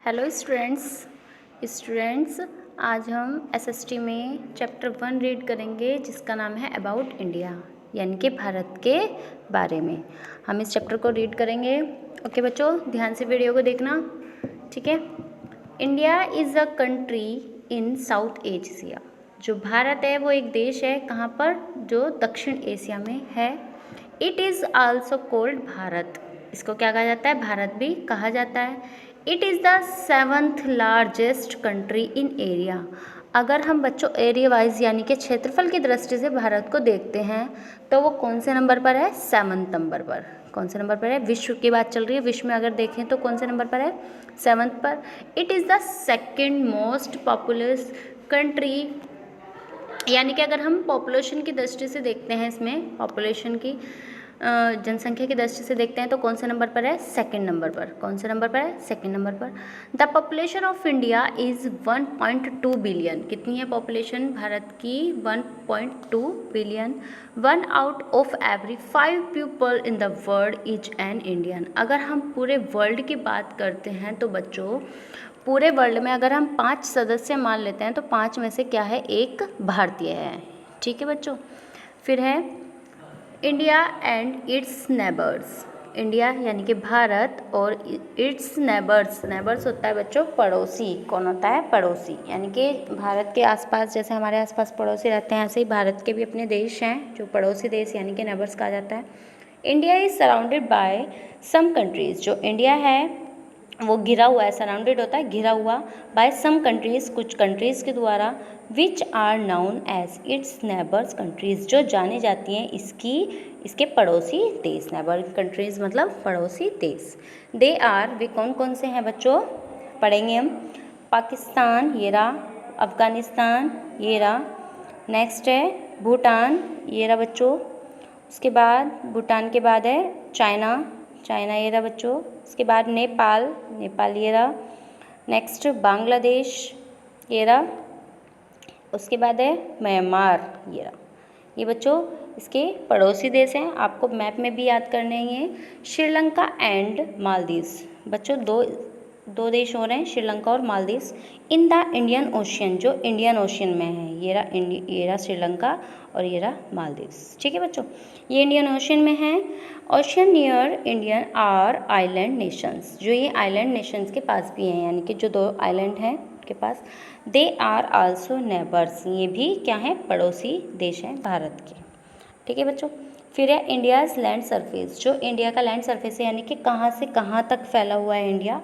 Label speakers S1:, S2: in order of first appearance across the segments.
S1: Hello students आज हम SST में चैप्टर 1 रीड करेंगे जिसका नाम है अबाउट इंडिया यानी कि भारत के बारे में हम इस चैप्टर को रीड करेंगे। ओके बच्चों, ध्यान से वीडियो को देखना, ठीक है। India is a country in south Asia. जो भारत है वो एक देश है, कहाँ पर? जो दक्षिण एशिया में है। It is also cold Bharat. इसको क्या कहा जाता है? भारत भी कहा जाता है। It is the 7th largest country in area. अगर हम बच्चों एरिया वाइज यानी कि क्षेत्रफल की दृष्टि से भारत को देखते हैं तो वो कौन से नंबर पर है? 7th नंबर पर। कौन से नंबर पर है? विश्व की बात चल रही है, विश्व में अगर देखें तो कौन से नंबर पर है? 7th पर। It is the second most populous country, यानी कि अगर हम पॉपुलेशन की दृष्टि से देखते हैं, इसमें पॉपुलेशन की जनसंख्या की दृष्टि से देखते हैं तो कौन से नंबर पर है? सेकंड नंबर पर। कौन से नंबर पर है? सेकंड नंबर पर। The population of India is 1.2 billion. कितनी है पॉपुलेशन भारत की? 1.2 billion. 1 out of every 5 people in the world is an Indian. अगर हम पूरे वर्ल्ड की बात करते हैं तो बच्चों पूरे वर्ल्ड में अगर हम 5 सदस्य मान लेते हैं तो 5 में से क्या है? एक भारतीय है, ठीक है बच्चों। फिर है India and it's neighbours. India यानी कि भारत और इट्स नेबर्स, नेबर्स होता है बच्चों पड़ोसी। कौन होता है? पड़ोसी। यानी कि भारत के आसपास, जैसे हमारे आसपास पड़ोसी रहते हैं, ऐसे ही भारत के भी अपने देश हैं जो पड़ोसी देश यानी कि नेबर्स कहा जाता है। India is surrounded by some countries. जो इंडिया है वो घिरा हुआ है, सराउंडेड होता है घिरा हुआ, बाय सम कंट्रीज़, कुछ कंट्रीज़ के द्वारा, which are known as its neighbours countries, जो जानी जाती हैं इसके पड़ोसी देश। नेबर कंट्रीज़ मतलब पड़ोसी देश। दे आर, वे कौन कौन से हैं बच्चों? पढ़ेंगे हम। पाकिस्तान, ये रहा। अफ़गानिस्तान, ये रहा। नेक्स्ट है भूटान, ये रहा बच्चों। उसके बाद भूटान के बाद है चाइना, चाइना ये रहा बच्चों। उसके बाद नेपाल, नेपाल ये रहा। नेक्स्ट बांग्लादेश, ये रहा। उसके बाद है म्यांमार, ये रहा। ये बच्चों इसके पड़ोसी देश हैं, आपको मैप में भी याद करने ही हैं। श्रीलंका एंड मालदीव्स। बच्चों दो देश हो रहे हैं, श्रीलंका और Maldives. In the Indian ocean, जो इंडियन ओशियन में है, ये रहा श्रीलंका और ये रहा मालदीव्स, ठीक है बच्चों। ये इंडियन ओशियन में है। Ocean near Indian are island nations, जो ये आइलैंड नेशंस के पास भी हैं, यानी कि जो 2 आइलैंड हैं के पास। दे आर आल्सो नेबर्स, ये भी क्या हैं? पड़ोसी देश हैं भारत के, ठीक है बच्चों। फिर है इंडियाज़ लैंड सरफेस। जो इंडिया का लैंड सरफेस है यानी कि कहाँ से कहाँ तक फैला हुआ है इंडिया,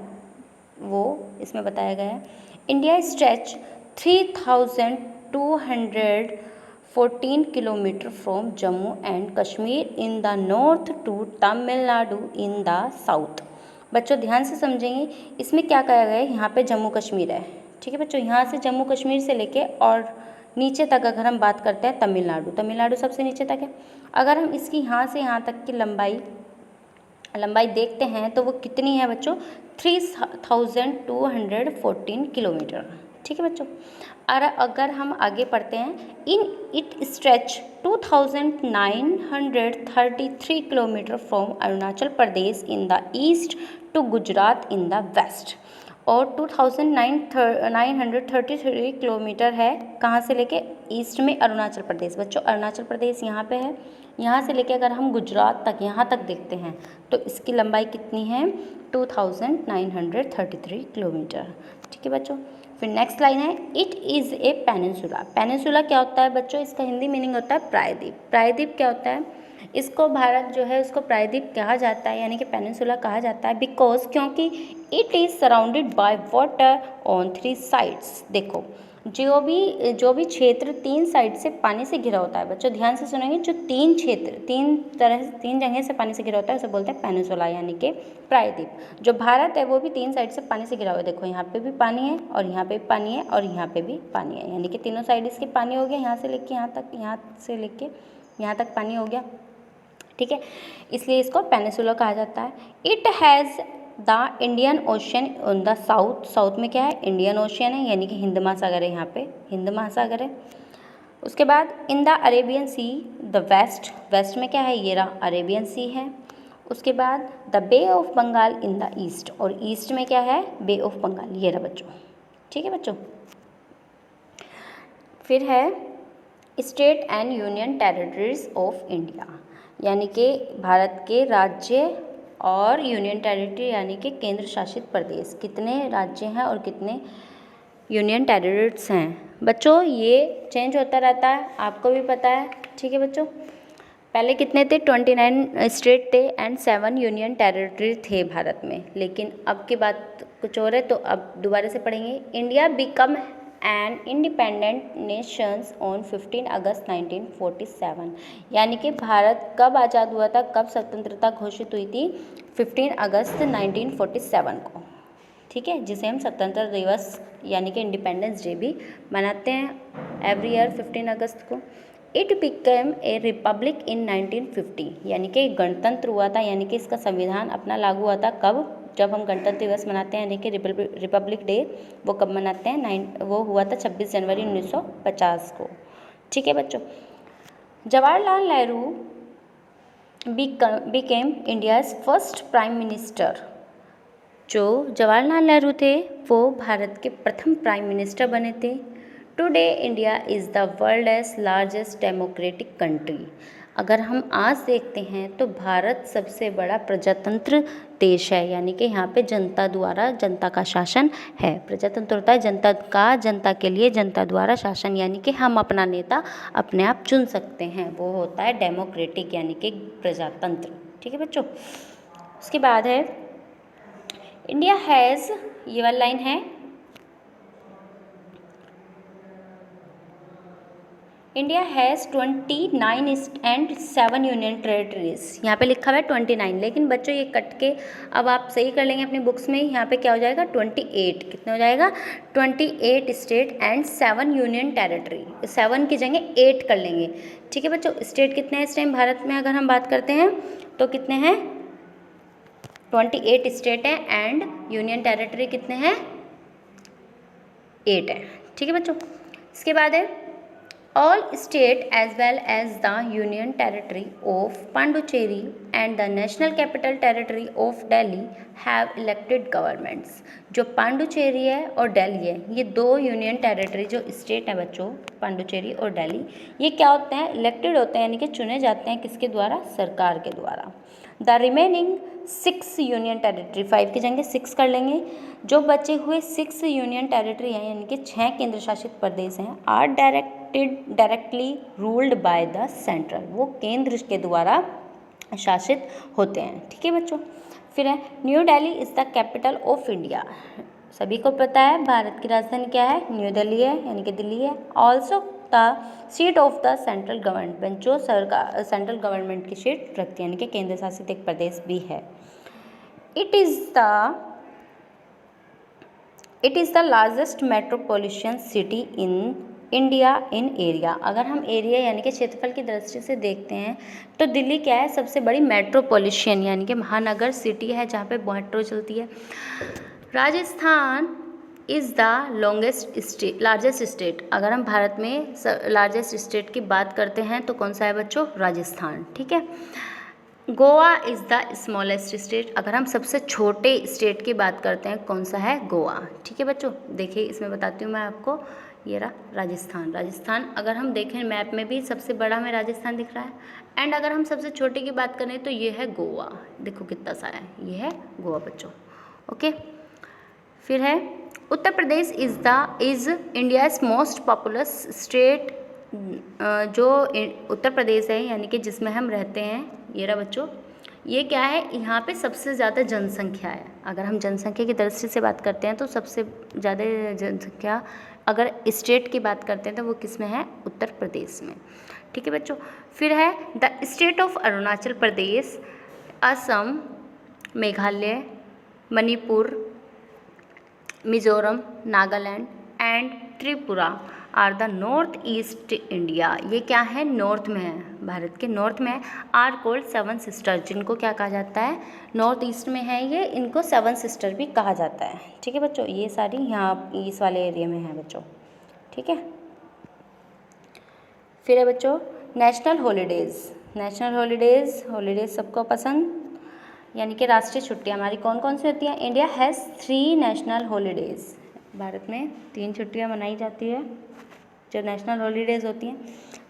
S1: वो इसमें बताया गया है। India stretch 3214 kilometre from Jammu and Kashmir in the north to Tamil Nadu in the south. बच्चों ध्यान से समझेंगे, इसमें क्या कहा गया है? यहाँ पे जम्मू कश्मीर है, ठीक है बच्चों। यहाँ से जम्मू कश्मीर से लेके और नीचे तक अगर हम बात करते हैं तमिलनाडु, तमिलनाडु सबसे नीचे तक है। अगर हम इसकी यहाँ से यहाँ तक की लंबाई देखते हैं तो वो कितनी है बच्चों? 3214 किलोमीटर, ठीक है बच्चों। और अगर हम आगे पढ़ते हैं, in it stretch 2933 kilometre from Arunachal Pradesh in the east to Gujarat in the west, और 2933 किलोमीटर है कहाँ से लेके? ईस्ट में अरुणाचल प्रदेश। बच्चों अरुणाचल प्रदेश यहाँ पे है, यहाँ से लेके अगर हम गुजरात तक यहाँ तक देखते हैं तो इसकी लंबाई कितनी है? 2933 किलोमीटर, ठीक है बच्चों। फिर नेक्स्ट लाइन है it is a peninsula. Peninsula क्या होता है बच्चों? इसका हिंदी मीनिंग होता है प्रायद्वीप। प्रायद्वीप क्या होता है? इसको भारत जो है उसको प्रायद्वीप कहा जाता है, यानी कि पेनिनसुला कहा जाता है, बिकॉज क्योंकि it is surrounded by water on 3 sides. देखो जो भी क्षेत्र 3 साइड से पानी से घिरा होता है, बच्चों ध्यान से सुनेंगे, जो 3 क्षेत्र 3 जगह से पानी से घिरा होता है उसे बोलते हैं पेनिनसुला यानी कि प्रायद्वीप। जो भारत है वो भी 3 साइड से पानी से घिरा हुआ है। देखो यहाँ पे भी पानी है और यहाँ पे भी पानी है और यहाँ पे भी पानी है, यानी कि तीनों साइड इसके पानी हो गया, यहाँ से लेके यहाँ तक, यहाँ से लेके यहाँ तक पानी हो गया, ठीक है। इसलिए इसको पेनिनसुला कहा जाता है। It has the Indian ocean on the south. South में क्या है? इंडियन ओशियन है, यानी कि हिंद महासागर है, यहाँ पे हिंद महासागर है। उसके बाद in the Arabian sea the west. West में क्या है? ये रहा अरेबियन सी है। उसके बाद the bay of Bengal in the east, और ईस्ट में क्या है, बे ऑफ बंगाल, ये रहा बच्चों। ठीक है बच्चों। फिर है state and union territories of India, यानी कि भारत के राज्य और यूनियन टेरिटरी यानी कि केंद्र शासित प्रदेश, कितने राज्य हैं और कितने यूनियन टेरिटरीज हैं बच्चों, ये चेंज होता रहता है, आपको भी पता है। ठीक है बच्चों। पहले कितने थे, 29 स्टेट थे एंड 7 यूनियन टेरिटरी थे भारत में, लेकिन अब की बात कुछ और है, तो अब दोबारा से पढ़ेंगे। India become an independent Nations on 15 अगस्त 1947, यानी कि भारत कब आज़ाद हुआ था, कब स्वतंत्रता घोषित हुई थी, 15 अगस्त 1947 को। ठीक है, जिसे हम स्वतंत्रता दिवस यानी कि इंडिपेंडेंस डे भी मनाते हैं एवरी ईयर 15 अगस्त को। इट बिकेम ए रिपब्लिक इन 1950, यानी कि गणतंत्र हुआ था, यानी कि इसका संविधान अपना लागू हुआ था कब, जब हम गणतंत्र दिवस मनाते हैं यानी कि रिपब्लिक डे, वो कब मनाते हैं, वो हुआ था 26 जनवरी 1950 को। ठीक है बच्चों। Jawaharlal Nehru became India's first prime minister, जो जवाहरलाल नेहरू थे वो भारत के प्रथम प्राइम मिनिस्टर बने थे। Today India is the world's largest democratic country, अगर हम आज देखते हैं तो भारत सबसे बड़ा प्रजातंत्र देश है, यानी कि यहाँ पे जनता द्वारा जनता का शासन है। प्रजातंत्र होता है जनता का, जनता के लिए जनता द्वारा शासन, यानी कि हम अपना नेता अपने आप चुन सकते हैं, वो होता है डेमोक्रेटिक यानी कि प्रजातंत्र। ठीक है बच्चों। उसके बाद है इंडिया हैज़, ये वाली लाइन है, India has 29 and 7 union territories, यहाँ पे लिखा हुआ है 29, लेकिन बच्चों ये कट के अब आप सही कर लेंगे अपनी बुक्स में, यहाँ पे क्या हो जाएगा 28, कितने हो जाएगा 28 स्टेट एंड 7 यूनियन टेरिटरी, 7 की जगह 8 कर लेंगे। ठीक है बच्चों। स्टेट कितने हैं इस टाइम भारत में अगर हम बात करते हैं तो कितने हैं, 28 स्टेट है एंड यूनियन टेरिटरी कितने हैं, 8 है। ठीक है बच्चों। इसके बाद है all state as well as the union territory of Pondicherry and the national capital territory of Delhi have elected governments, जो पांडुचेरी है और दिल्ली है, ये दो यूनियन टेरिटरी जो स्टेट है बच्चों, पांडुचेरी और दिल्ली, ये क्या होते हैं, इलेक्टेड होते हैं, यानी कि चुने जाते हैं, किसके द्वारा, सरकार के द्वारा। द रिमेनिंग 6 यूनियन टेरिटरी, 5 की जगह 6 कर लेंगे, जो बचे हुए 6 यूनियन टेरिटरी हैं यानी कि 6 केंद्र शासित प्रदेश हैं, are directly ruled by the central, वो केंद्र के द्वारा शासित होते हैं। ठीक है बच्चों। फिर है new Delhi is the capital of India, सभी को पता है भारत की राजधानी क्या है, न्यू दिल्ली है यानी कि दिल्ली है। Also the seat of the central government, जो सरकार सेंट्रल गवर्नमेंट की सीट रखती है यानी कि केंद्र शासित एक प्रदेश भी है। It is the largest metropolitan city in India in area, अगर हम एरिया यानी कि क्षेत्रफल की दृष्टि से देखते हैं तो दिल्ली क्या है, सबसे बड़ी मेट्रोपॉलिटन यानी कि महानगर सिटी है जहाँ पे मेट्रो चलती है। Rajasthan is the largest state, अगर हम भारत में लार्जेस्ट स्टेट की बात करते हैं तो कौन सा है बच्चों, राजस्थान। ठीक है। Goa is the smallest state, अगर हम सबसे छोटे स्टेट की बात करते हैं कौन सा है, गोवा। ठीक है बच्चों। देखिए इसमें बताती हूँ मैं आपको, ये रहा राजस्थान। राजस्थान अगर हम देखें मैप में भी सबसे बड़ा हमें राजस्थान दिख रहा है, एंड अगर हम सबसे छोटे की बात करें तो ये है गोवा, देखो कितना सा है, ये है गोवा बच्चों। ओके। फिर है Uttar Pradesh is India's most populous state, जो उत्तर प्रदेश है यानी कि जिसमें हम रहते हैं, ये रहा बच्चों, ये क्या है, यहाँ पे सबसे ज़्यादा जनसंख्या है, अगर हम जनसंख्या की दृष्टि से बात करते हैं तो सबसे ज़्यादा जनसंख्या अगर स्टेट की बात करते हैं तो वो किस में है, उत्तर प्रदेश में। ठीक है बच्चों। फिर है the state of Arunachal Pradesh, Assam, Meghalaya, Manipur, Mizoram, Nagaland and Tripura are the north east India, ये क्या है, नॉर्थ में है, भारत के नॉर्थ में है। आर कोल्ड 7 सिस्टर, जिनको क्या कहा जाता है, नॉर्थ ईस्ट में है ये, इनको 7 सिस्टर भी कहा जाता है। ठीक है बच्चों। ये सारी यहाँ इस वाले एरिया में है बच्चों। ठीक है। फिर है बच्चों नेशनल हॉलीडेज़, नेशनल हॉलीडेज़ सबको पसंद, यानी कि राष्ट्रीय छुट्टियाँ हमारी कौन कौन सी होती हैं? India has 3 national holidays. Bharat में 3 छुट्टियाँ मनाई जाती है जो नेशनल हॉलीडेज़ होती हैं,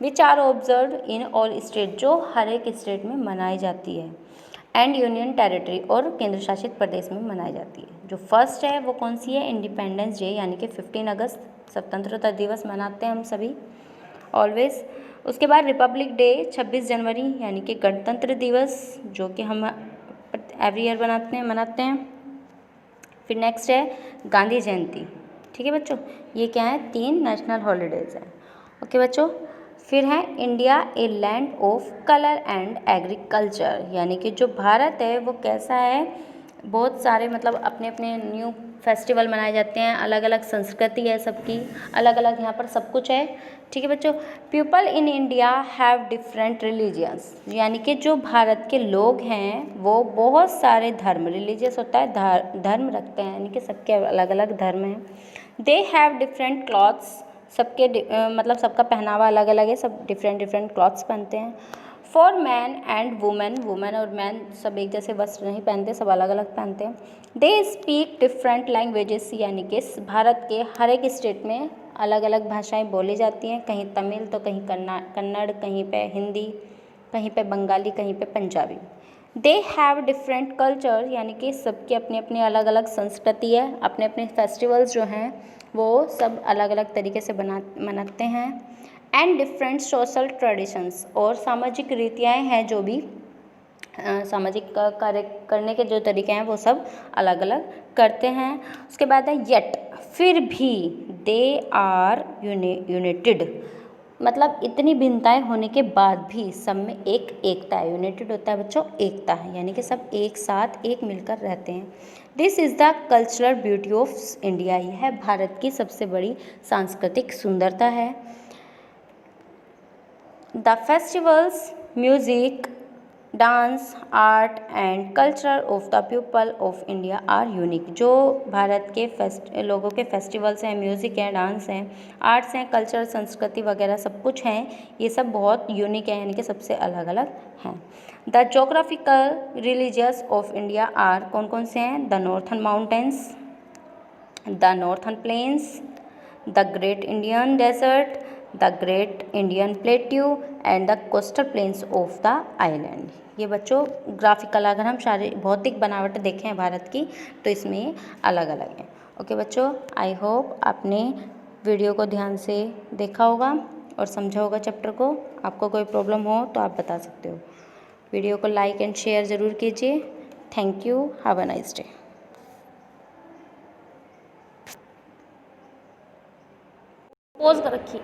S1: which are observe in all state, जो हर एक स्टेट में मनाई जाती है, एंड यूनियन टेरिटरी, और केंद्र शासित प्रदेश में मनाई जाती है। जो फर्स्ट है वो कौन सी है? इंडिपेंडेंस डे, यानी कि 15 अगस्त, स्वतंत्रता दिवस मनाते हैं हम सभी ऑलवेज। उसके बाद रिपब्लिक डे 26 जनवरी, यानी कि गणतंत्र दिवस, जो कि हम एवरी ईयर मनाते हैं। फिर नेक्स्ट है गांधी जयंती। ठीक है बच्चों, ये क्या है? 3 नेशनल हॉलीडेज़ हैं। ओके बच्चों, फिर है India a land of colour and agriculture, यानी कि जो भारत है वो कैसा है? बहुत सारे मतलब अपने अपने न्यू फेस्टिवल मनाए जाते हैं, अलग अलग संस्कृति है सबकी, अलग अलग यहाँ पर सब कुछ है। ठीक है बच्चों, people in India have different religions, यानी कि जो भारत के लोग हैं वो बहुत सारे धर्म, रिलीजियस होता है धर्म रखते हैं, यानी कि सबके अलग अलग धर्म हैं। दे हैव डिफरेंट क्लॉथ्स, सबके मतलब सबका पहनावा अलग अलग है, सब डिफरेंट डिफरेंट क्लॉथ्स पहनते हैं। For man and women, women और मैन सब एक जैसे वस्त्र नहीं पहनते, सब अलग अलग पहनते हैं। दे स्पीक डिफरेंट लैंग्वेजेस, यानी कि भारत के हर एक स्टेट में अलग अलग भाषाएं बोली जाती हैं, कहीं तमिल तो कहीं कन्नड़, कहीं पे हिंदी, कहीं पे बंगाली, कहीं पे Punjabi. They have different culture, यानी कि सबकी अपनी अपनी अलग अलग संस्कृति है, अपने अपने फेस्टिवल्स जो हैं वो सब अलग अलग तरीके से मनाते हैं। एंड डिफरेंट सोशल ट्रेडिशंस, और सामाजिक रीतियाँ हैं जो भी सामाजिक कार्य करने के जो तरीके हैं वो सब अलग अलग करते हैं। उसके बाद है येट, फिर भी दे आर यूनाइटेड, मतलब इतनी भिन्नताएं होने के बाद भी सब में एक एकता है। यूनाइटेड होता है बच्चों एकता है, यानी कि सब एक साथ एक मिलकर रहते हैं। This is the cultural beauty of India, यह भारत की सबसे बड़ी सांस्कृतिक सुंदरता है। The festivals, music, dance, art and culture of the people of India are unique, जो भारत के लोगों के फेस्टिवल्स हैं, म्यूज़िक है, डांस हैं, आर्ट्स हैं, कल्चर, संस्कृति वगैरह सब कुछ हैं, ये सब बहुत यूनिक है, यानी कि सबसे अलग अलग हैं। The geographical religious of India are, कौन कौन से हैं? The northern mountains, the northern plains, the great Indian desert, the great Indian plateau and the coastal plains of the island. ये बच्चों ग्राफिकल, अगर हम शारीरिक भौतिक बनावट देखें भारत की तो इसमें अलग अलग हैं। ओके बच्चों, आई होप आपने वीडियो को ध्यान से देखा होगा और समझा होगा चैप्टर को। आपको कोई प्रॉब्लम हो तो आप बता सकते हो। वीडियो को लाइक एंड शेयर ज़रूर कीजिए। Thank you, have a nice day. Pose कर रखी।